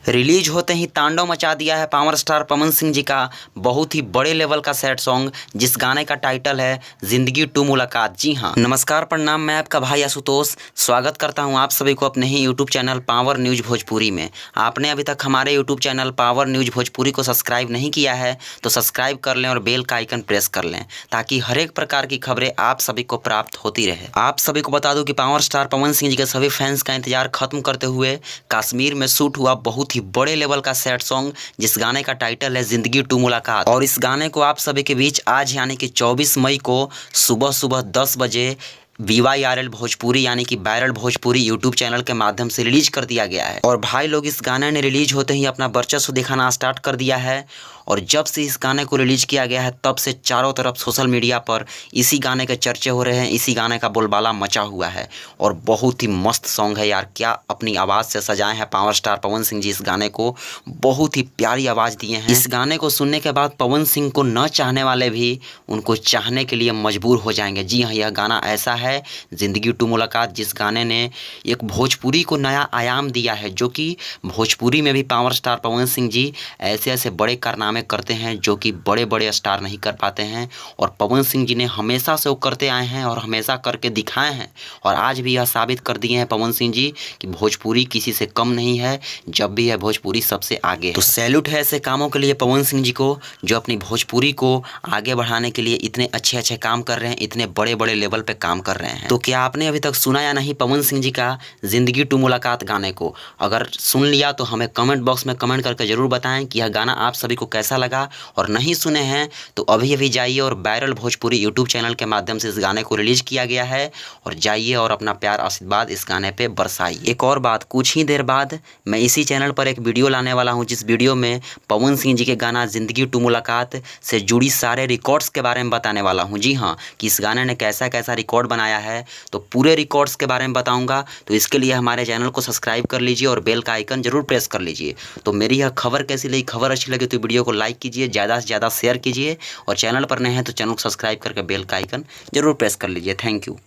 Release होते ही तांडव मचा दिया है पावर स्टार पवन सिंह जी का बहुत ही बड़े लेवल का सैड सॉन्ग, जिस गाने का टाइटल है जिंदगी टू मुलाकात। जी हाँ, नमस्कार, प्रणाम, मैं आपका भाई आशुतोष स्वागत करता हूं आप सभी को अपने ही YouTube channel power news Bhojpuri में। आपने अभी तक हमारे YouTube channel power news Bhojpuri को सब्सक्राइब नहीं किया है तो सब्सक्राइब कर लें और बेल का आइकन प्रेस कर लें ताकि हर एक प्रकार की खबरें आप सभी को प्राप्त होती रहे। आप सभी को बता दूं कि पावर स्टार पवन सिंह जी के सभी फैंस का इंतजार खत्म करते हुए कश्मीर में शूट हुआ बहुत ही बड़े लेवल का सैड सॉन्ग, जिस गाने का टाइटल है जिंदगी टू मुलाकात। और इस गाने को आप सभी के बीच आज यानी कि 24 मई को सुबह सुबह 10 बजे VYRL भोजपुरी यानी कि वायरल भोजपुरी यूट्यूब चैनल के माध्यम से रिलीज कर दिया गया है। और भाई लोग, इस गाने ने रिलीज होते ही अपना वर्चस्व दिखाना स्टार्ट कर दिया है। और जब से इस गाने को रिलीज किया गया है तब से चारों तरफ सोशल मीडिया पर इसी गाने के चर्चे हो रहे हैं, इसी गाने का बोलबाला मचा हुआ है। और बहुत ही मस्त सॉन्ग है यार, क्या अपनी आवाज़ से सजाए हैं पावर स्टार पवन सिंह जी इस गाने को, बहुत ही प्यारी आवाज़ दिए हैं। इस गाने को सुनने के बाद पवन सिंह को न चाहने वाले भी उनको चाहने के लिए मजबूर हो जाएंगे। जी हाँ, यह गाना ऐसा है जिंदगी टू मुलाकात, जिस गाने ने एक भोजपुरी को नया आयाम दिया है, जो कि भोजपुरी में भी पावर स्टार पवन सिंह जी ऐसे ऐसे बड़े कारनामे करते हैं जो कि बड़े बड़े स्टार नहीं कर पाते हैं। और पवन सिंह जी ने हमेशा से वो करते आए हैं और हमेशा करके दिखाए हैं। और आज भी यह साबित कर दिए हैं पवन सिंह जी कि भोजपुरी किसी से कम नहीं है, जब भी है भोजपुरी सबसे आगे है। तो सैल्यूट है ऐसे कामों के लिए पवन सिंह जी को, जो अपनी भोजपुरी को आगे बढ़ाने के लिए इतने अच्छे अच्छे काम कर रहे हैं, इतने बड़े बड़े लेवल पे काम कर रहे हैं। तो क्या आपने अभी तक सुना या नहीं पवन सिंह जी का जिंदगी टू मुलाकात गाने को? अगर सुन लिया तो हमें कमेंट बॉक्स में कमेंट करके जरूर बताएं कि यह गाना आप सभी को कैसा लगा। और नहीं सुने हैं तो अभी अभी जाइए और वायरल भोजपुरी यूट्यूब चैनल के माध्यम से इस गाने को रिलीज किया गया है, और जाइए और अपना प्यार आशीर्वाद इस गाने पे बरसाइए। एक और बात, कुछ ही देर बाद मैं इसी चैनल पर एक वीडियो लाने वाला हूं, जिस वीडियो में पवन सिंह जी के गाना जिंदगी टू मुलाकात से जुड़ी सारे रिकॉर्ड्स के बारे में बताने वाला हूं। जी हाँ, कि इस गाने ने कैसा कैसा रिकॉर्ड बनाया है, तो पूरे रिकॉर्ड्स के बारे में बताऊंगा। तो इसके लिए हमारे चैनल को सब्सक्राइब कर लीजिए और बेल का आइकन जरूर प्रेस कर लीजिए। तो मेरी यह खबर कैसी लगी, खबर अच्छी लगी तो वीडियो को लाइक कीजिए, ज़्यादा से ज़्यादा शेयर कीजिए, और चैनल पर नए हैं तो चैनल को सब्सक्राइब करके बेल का आइकन जरूर प्रेस कर लीजिए। Thank you.